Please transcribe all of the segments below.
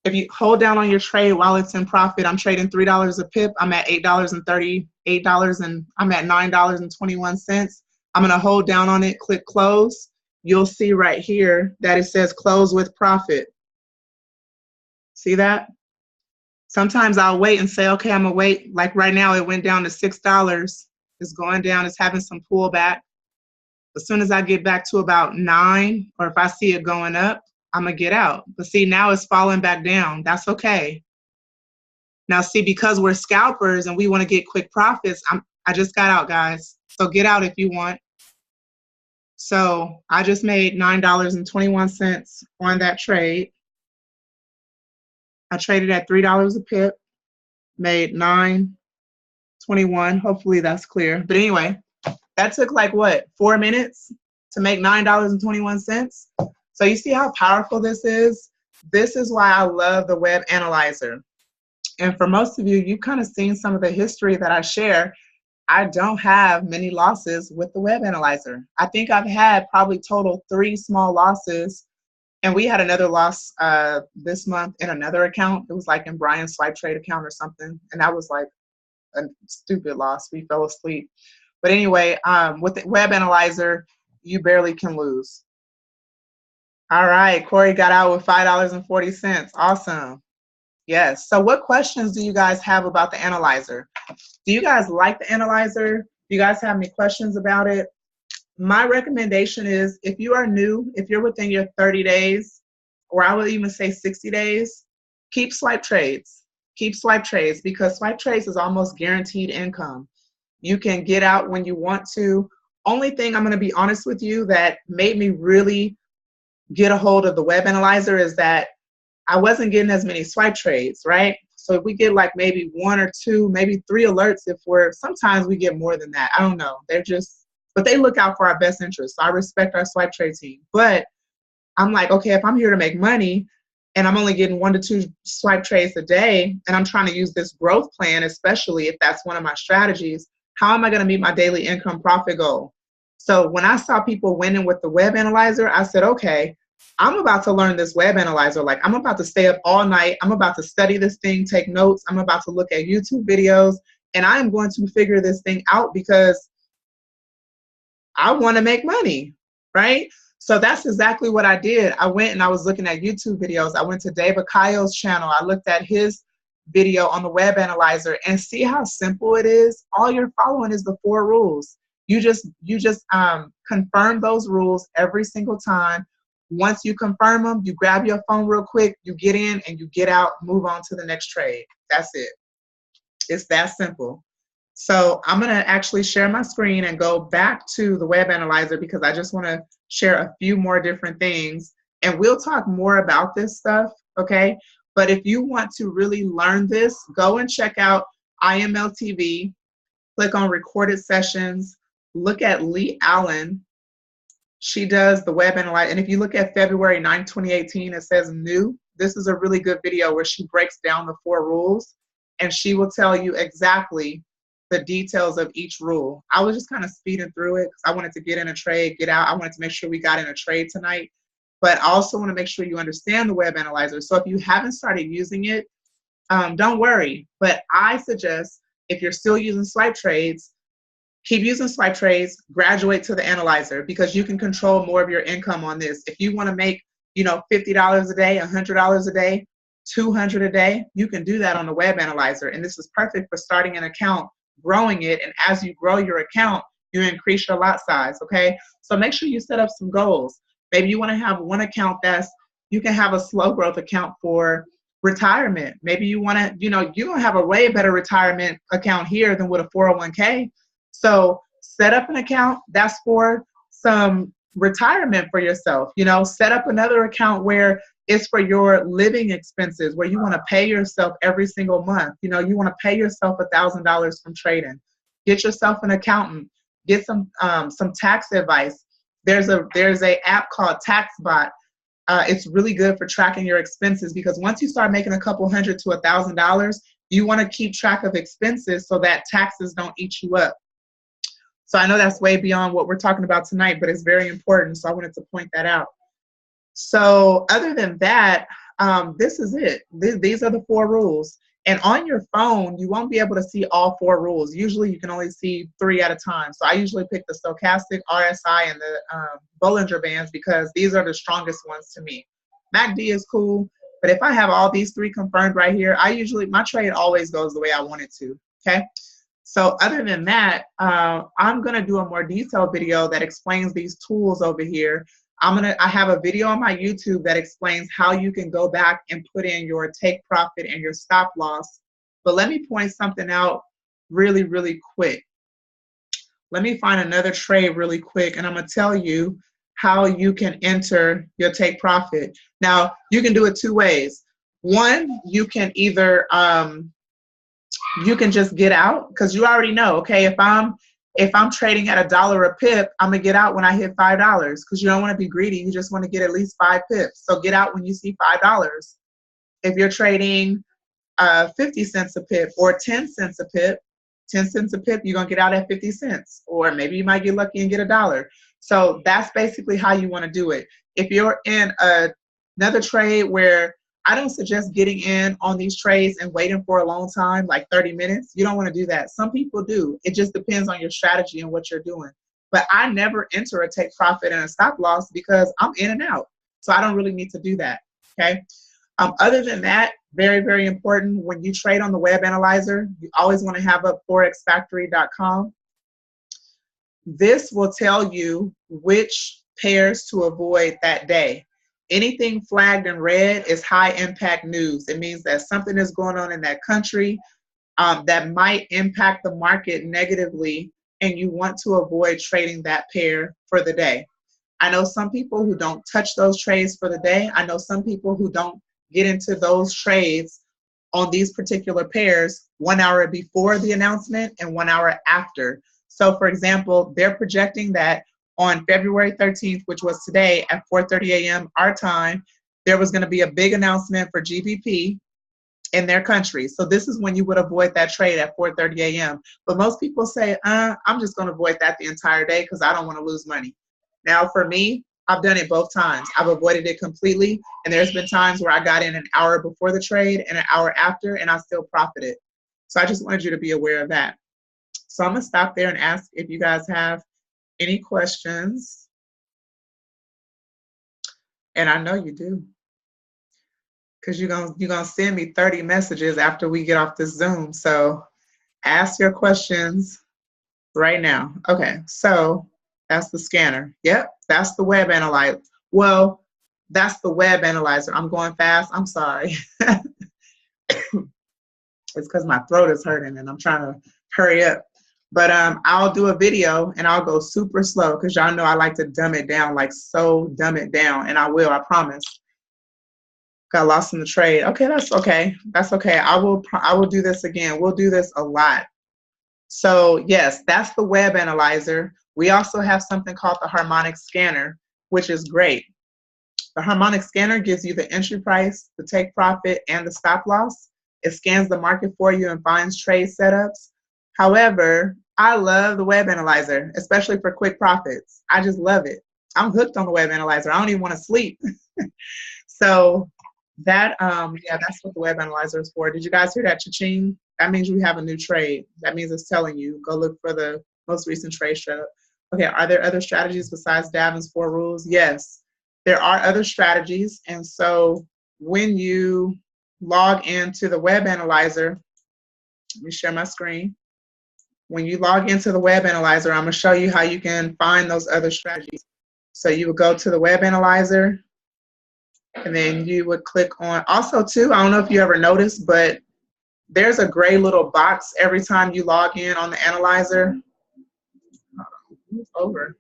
If you hold down on your trade while it's in profit, I'm trading $3 a pip. I'm at $8.38, and I'm at $9.21. I'm going to hold down on it, click close. You'll see right here that it says close with profit. See that? Sometimes I'll wait and say, okay, I'm going to wait. Like right now, it went down to $6. It's going down. It's having some pullback. As soon as I get back to about 9, or if I see it going up, I'm going to get out. But see, now it's falling back down. That's okay. Now, see, because we're scalpers and we want to get quick profits, I just got out, guys. So get out if you want. So I just made $9.21 on that trade. I traded at $3 a pip, made $9.21. Hopefully that's clear. But anyway, that took like what, 4 minutes to make $9.21? So you see how powerful this is? This is why I love the web analyzer. And for most of you, you've kind of seen some of the history that I share. I don't have many losses with the web analyzer. I think I've had probably total 3 small losses. And we had another loss this month in another account. It was like in Brian's swipe trade account or something. And that was like a stupid loss. We fell asleep. But anyway, with the web analyzer, you barely can lose. All right, Corey got out with $5.40. Awesome. Yes. So what questions do you guys have about the analyzer? Do you guys like the analyzer? Do you guys have any questions about it? My recommendation is, if you are new, if you're within your 30 days, or I would even say 60 days, keep swipe trades. Keep swipe trades, because swipe trades is almost guaranteed income. You can get out when you want to. Only thing I'm going to be honest with you that made me really get a hold of the web analyzer is that I wasn't getting as many swipe trades, right? So if we get like maybe 1 or 2, maybe 3 alerts, sometimes we get more than that. I don't know. But they look out for our best interest. So I respect our swipe trade team. But I'm like, okay, if I'm here to make money and I'm only getting 1 to 2 swipe trades a day, and I'm trying to use this growth plan, especially if that's one of my strategies, how am I going to meet my daily income profit goal? So when I saw people winning with the web analyzer, I said, okay, I'm about to learn this web analyzer. Like, I'm about to stay up all night. I'm about to study this thing, take notes. I'm about to look at YouTube videos, and I am going to figure this thing out because I want to make money, right? So that's exactly what I did. I went and I was looking at YouTube videos. I went to David Kayo's channel. I looked at his video on the web analyzer, and see how simple it is. All you're following is the 4 rules. You just confirm those rules every single time. Once you confirm them, you grab your phone real quick, you get in and you get out, move on to the next trade. That's it. It's that simple. So I'm going to actually share my screen and go back to the web analyzer, because I just want to share a few more different things. And we'll talk more about this stuff, okay? But if you want to really learn this, go and check out IML TV, click on recorded sessions, look at Lee Allen. She does the web analyzer. And if you look at February 9, 2018, it says new. This is a really good video where she breaks down the 4 rules, and she will tell you exactly the details of each rule. I was just kind of speeding through it because I wanted to get in a trade, get out. I wanted to make sure we got in a trade tonight. But I also want to make sure you understand the web analyzer. So if you haven't started using it, don't worry. But I suggest, if you're still using swipe trades, keep using swipe trades, graduate to the analyzer, because you can control more of your income on this. If you want to make, $50 a day, $100 a day, $200 a day, you can do that on the web analyzer. And this is perfect for starting an account, growing it. And as you grow your account, you increase your lot size, okay? So make sure you set up some goals. Maybe you want to have one account you can have a slow growth account for retirement. Maybe you want to, you're going to have a way better retirement account here than with a 401k. So set up an account that's for some retirement for yourself. Set up another account where it's for your living expenses, where you want to pay yourself every single month. You want to pay yourself $1,000 from trading. Get yourself an accountant. Get some tax advice. There's a app called TaxBot. It's really good for tracking your expenses, because once you start making a couple $100 to $1,000, you want to keep track of expenses so that taxes don't eat you up. So I know that's way beyond what we're talking about tonight, but it's very important. So I wanted to point that out. So other than that, this is it. These are the 4 rules. And on your phone, you won't be able to see all 4 rules. Usually you can only see 3 at a time. So I usually pick the stochastic, RSI, and the Bollinger Bands because these are the strongest ones to me. MACD is cool, but if I have all these 3 confirmed right here, my trade always goes the way I want it to, okay? So other than that, I'm gonna do a more detailed video that explains these tools over here. I have a video on my YouTube that explains how you can go back and put in your take profit and your stop loss. But let me point something out really, really quick. Let me find another trade really quick, and I'm gonna tell you how you can enter your take profit. Now, you can do it 2 ways. One, you can either, you can just get out, because you already know, okay, if I'm trading at $1 a pip, I'm gonna get out when I hit $5 because you don't want to be greedy. You just want to get at least 5 pips. So get out when you see $5. If you're trading 50 cents a pip or 10 cents a pip, 10 cents a pip, you're gonna get out at 50 cents, or maybe you might get lucky and get $1. So that's basically how you want to do it. If you're in another trade where I don't suggest getting in on these trades and waiting for a long time, like 30 minutes. You don't want to do that. Some people do. It just depends on your strategy and what you're doing. But I never enter a take profit and a stop loss because I'm in and out. So I don't really need to do that, okay? Other than that, very, very important, when you trade on the web analyzer, you always want to have up forexfactory.com. This will tell you which pairs to avoid that day. Anything flagged in red is high impact news. It means that something is going on in that country that might impact the market negatively, and you want to avoid trading that pair for the day. I know some people who don't touch those trades for the day. I know some people who don't get into those trades on these particular pairs 1 hour before the announcement and 1 hour after. So for example, they're projecting that on February 13th, which was today at 4:30 a.m. our time, there was going to be a big announcement for GBP in their country. So this is when you would avoid that trade at 4:30 a.m. But most people say, I'm just going to avoid that the entire day because I don't want to lose money. Now for me, I've done it both times. I've avoided it completely. And there's been times where I got in an hour before the trade and an hour after, and I still profited. So I just wanted you to be aware of that. So I'm going to stop there and ask if you guys have any questions? And I know you do, because you're gonna send me 30 messages after we get off this Zoom. So ask your questions right now. Okay, so that's the scanner. Yep, that's the web analyzer. Well, that's the web analyzer. I'm going fast. I'm sorry. It's because my throat is hurting and I'm trying to hurry up. But I'll do a video and I'll go super slow because y'all know I like to dumb it down, like so dumb it down, and I will, I promise. Got lost in the trade. Okay, that's okay. That's okay. I will do this again. We'll do this a lot. So yes, that's the web analyzer. We also have something called the harmonic scanner, which is great. The harmonic scanner gives you the entry price, the take profit, and the stop loss. It scans the market for you and finds trade setups. However, I love the web analyzer, especially for quick profits. I just love it. I'm hooked on the web analyzer. I don't even want to sleep. So that, yeah, that's what the web analyzer is for. Did you guys hear that cha-ching? That means you have a new trade. That means it's telling you, go look for the most recent trade setup. Okay, are there other strategies besides Daven's 4 rules? Yes, there are other strategies. And so when you log into the web analyzer, let me share my screen. When you log into the web analyzer, I'm going to show you how you can find those other strategies. So you would go to the web analyzer, and then you would click on, also too, I don't know if you ever noticed, but there's a gray little box every time you log in on the analyzer. Move over.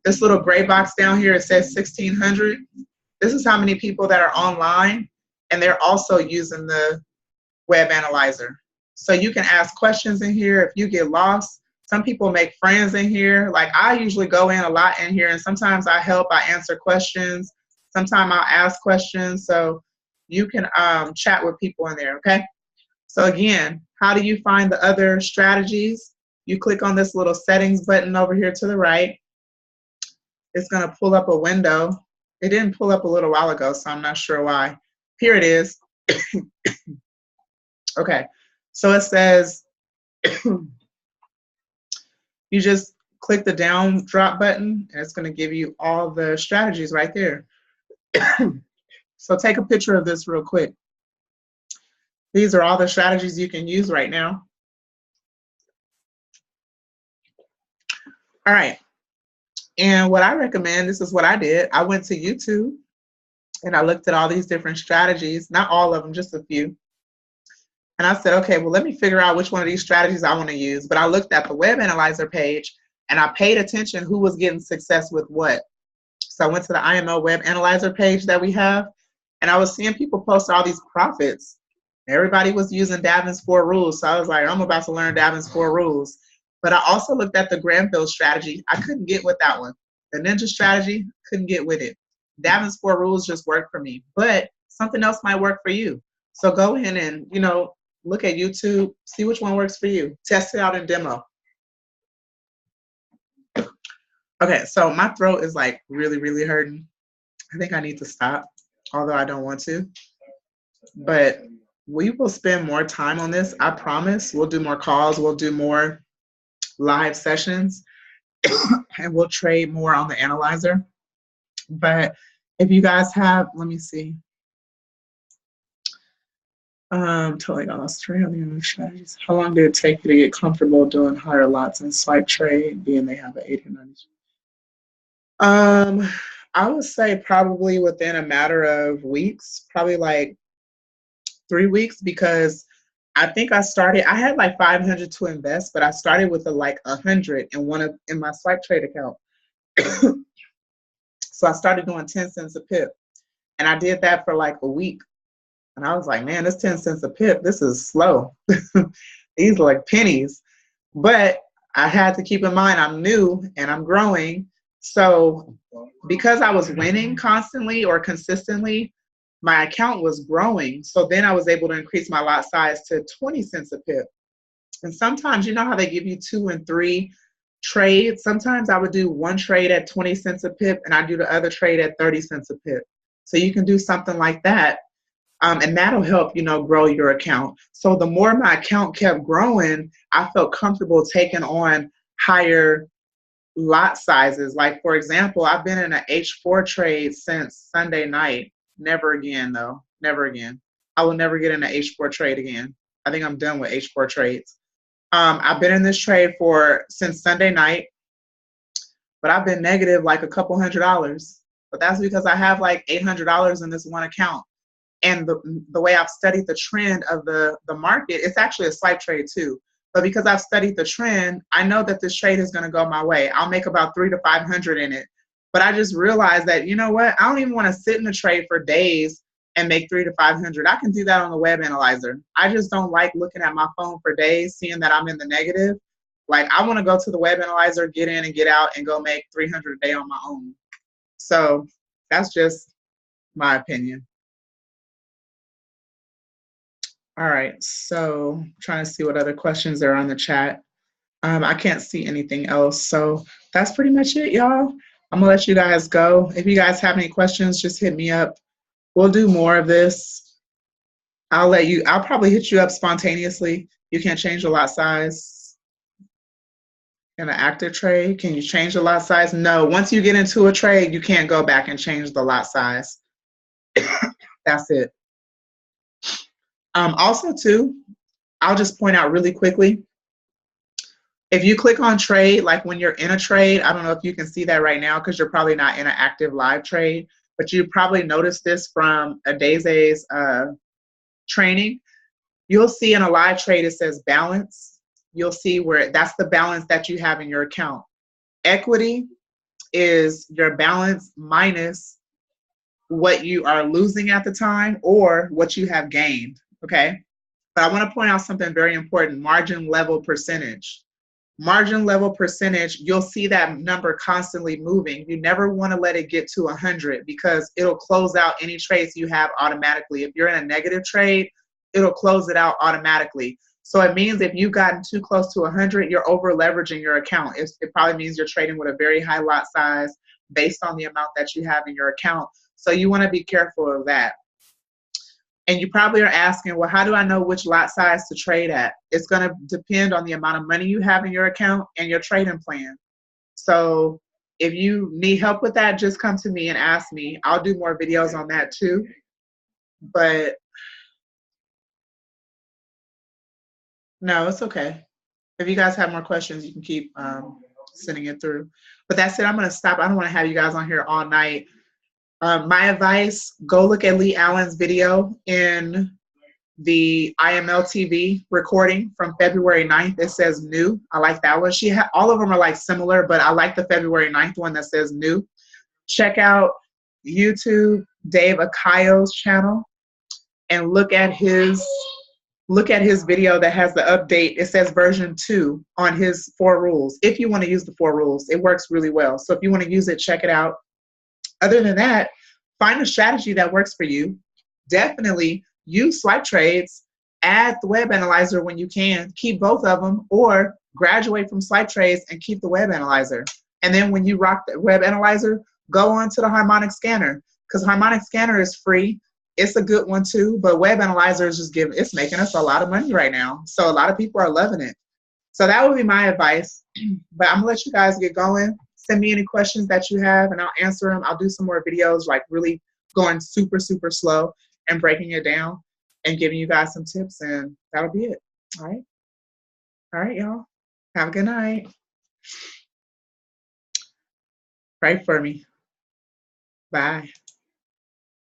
This little gray box down here, it says 1600. This is how many people that are online, and they're also using the web analyzer. So you can ask questions in here if you get lost. Some people make friends in here. Like I usually go in a lot in here, and sometimes I help, I answer questions. Sometimes I'll ask questions. So you can chat with people in there, okay? So again, how do you find the other strategies? You click on this little settings button over here to the right. It's gonna pull up a window. It didn't pull up a little while ago, so I'm not sure why. Here it is. Okay, so it says you just click the down drop button and it's going to give you all the strategies right there. So take a picture of this real quick. These are all the strategies you can use right now. All right. And what I recommend, this is what I did. I went to YouTube and I looked at all these different strategies, not all of them, just a few. And I said, okay, well, let me figure out which one of these strategies I want to use. But I looked at the web analyzer page and I paid attention who was getting success with what. So I went to the IML web analyzer page that we have, and I was seeing people post all these profits. Everybody was using Daven's 4 rules. So I was like, I'm about to learn Daven's 4 rules. But I also looked at the Granville strategy. I couldn't get with that one. The ninja strategy, couldn't get with it. Daven's 4 rules just worked for me, but something else might work for you. So go in and, look at YouTube, see which one works for you. Test it out in demo. Okay, so my throat is like really, really hurting. I think I need to stop, although I don't want to. But we will spend more time on this, I promise. We'll do more calls, we'll do more live sessions, and we'll trade more on the analyzer. But if you guys have, let me see. Totally got lost track on the other strategies. How long did it take you to get comfortable doing higher lots and swipe trade, being they have an 80 or 90? I would say probably within a matter of weeks, probably like 3 weeks, because I think I had like 500 to invest, but I started with like 100 in my swipe trade account. So I started doing 10 cents a pip, and I did that for like a week. And I was like, man, this 10 cents a pip, this is slow. These are like pennies. But I had to keep in mind I'm new and I'm growing. So because I was winning constantly or consistently, my account was growing. So then I was able to increase my lot size to 20 cents a pip. And sometimes, you know how they give you 2 and 3 trades? Sometimes I would do one trade at 20 cents a pip and I do the other trade at 30 cents a pip. So you can do something like that. And that'll help, grow your account. So the more my account kept growing, I felt comfortable taking on higher lot sizes. Like, for example, I've been in an H4 trade since Sunday night. Never again, though. Never again. I will never get in an H4 trade again. I think I'm done with H4 trades. I've been in this trade since Sunday night, but I've been negative like a couple $100. But that's because I have like $800 in this one account. And the way I've studied the trend of the market, it's actually a swipe trade too. But because I've studied the trend, I know that this trade is going to go my way. I'll make about 300 to 500 in it. But I just realized that, you know what? I don't even want to sit in the trade for days and make 300 to 500. I can do that on the web analyzer. I just don't like looking at my phone for days, seeing that I'm in the negative. Like, I want to go to the web analyzer, get in and get out, and go make 300 a day on my own. So that's just my opinion. All right, so I'm trying to see what other questions there are on the chat. I can't see anything else. So that's pretty much it, y'all. I'm gonna let you guys go. If you guys have any questions, just hit me up. We'll do more of this. I'll probably hit you up spontaneously. You can't change the lot size in an active trade. Can you change the lot size? No, once you get into a trade, you can't go back and change the lot size. That's it. Also, too, I'll just point out really quickly, if you click on trade, like when you're in a trade, I don't know if you can see that right now because you're probably not in an active live trade, but you probably noticed this from Adeze's training. You'll see in a live trade, it says balance. You'll see where that's the balance that you have in your account. Equity is your balance minus what you are losing at the time or what you have gained. Okay, but I want to point out something very important, margin level percentage. Margin level percentage, you'll see that number constantly moving. You never want to let it get to 100 because it'll close out any trades you have automatically. If you're in a negative trade, it'll close it out automatically. So it means if you've gotten too close to 100, you're over leveraging your account. It probably means you're trading with a very high lot size based on the amount that you have in your account. So you want to be careful of that. And you probably are asking, well, how do I know which lot size to trade at? It's going to depend on the amount of money you have in your account and your trading plan. So if you need help with that, just come to me and ask me. I'll do more videos on that too. But no, it's okay. If you guys have more questions, you can keep sending it through. But that's it. I'm going to stop. I don't want to have you guys on here all night. My advice, go look at Lee Allen's video in the IML TV recording from February 9th. It says new. I like that one. All of them are like similar, but I like the February 9th one that says new. Check out YouTube, Dave Akayo's channel, and look at his video that has the update. It says version 2 on his 4 rules. If you want to use the 4 rules, it works really well. So if you want to use it, check it out. Other than that, find a strategy that works for you. Definitely use swipe trades, add the web analyzer when you can, keep both of them, or graduate from swipe trades and keep the web analyzer. And then when you rock the web analyzer, go on to the harmonic scanner, because harmonic scanner is free. It's a good one too, but web analyzer is just it's making us a lot of money right now. So a lot of people are loving it. So that would be my advice. But I'm gonna let you guys get going. Send me any questions that you have and I'll answer them. I'll do some more videos, like really going super, super slow and breaking it down and giving you guys some tips, and that'll be it. All right. All right, y'all. Have a good night. Pray for me. Bye.